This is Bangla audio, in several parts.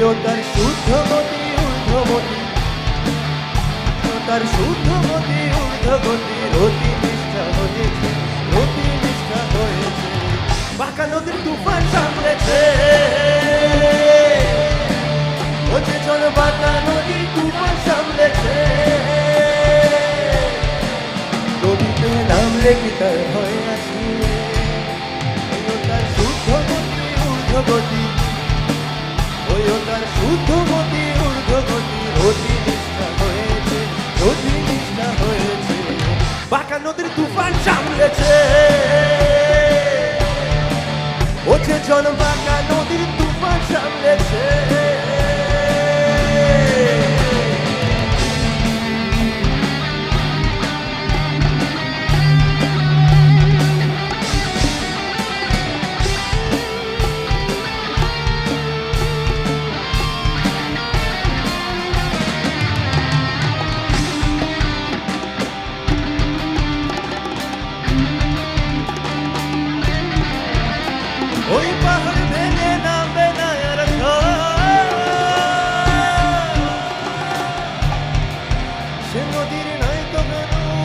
ও তার শুদ্ধমতি ঊর্ধ্বমতি, ও তার শুদ্ধমতি ঊর্ধ্বগতি, রতি নিষ্ঠা হয়েছে, রতি নিষ্ঠা হয়েছে, বাঁকা নদীর তুফান সামলেছে। ও যে জন বাঁকা নদীর তুফান সামলেছে, নদীতে নামলে কি তার ভয় আছে? ও তার শুদ্ধমতি ঊর্ধ্বগতি, ওই ও তার শুদ্ধমতি ঊর্ধ্বগতি, রতি নিষ্ঠা হয়েছে, রতি নিষ্ঠা হয়েছে, বাঁকা নদীর তুফান সামলেছে। ও যে জন বাঁকা নদীর তুফান সামলেছে। ওই পাহাড় ভেঙে নামবে না আর সে নদীর নয় তো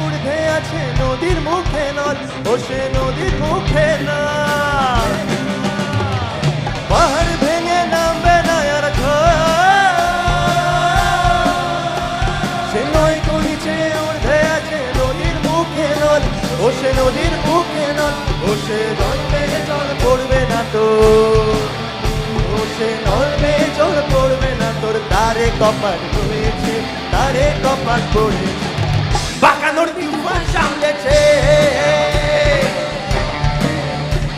ঊর্ধ্বে আছে, নদীর মুখে নল, ও সে নদীর মুখে না। পাহাড় ভেঙে নামবে না আর সে নয় তো নিচে ঊর্ধ্বে আছে, নদীর মুখে নল, ও সে নদীর মুখে নল, ও সে জন্মে জল পড়বে না তোর, ও সে নলবে জল পড়বে না তোর, তারে কপাল পড়েছে, তারে কপাল পড়েছে, বাঁকা নদী তুফান সামলেছে।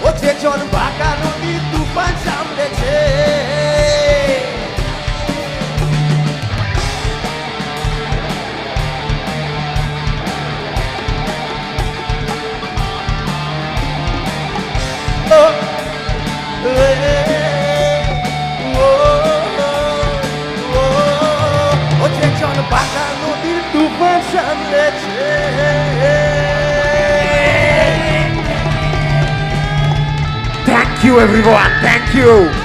ও যে জন বাঁকা নদী তুফান সামলেছে। ও যে জন বাঁকা নদীর তুফান সামলেছে। Thank you everyone, thank you.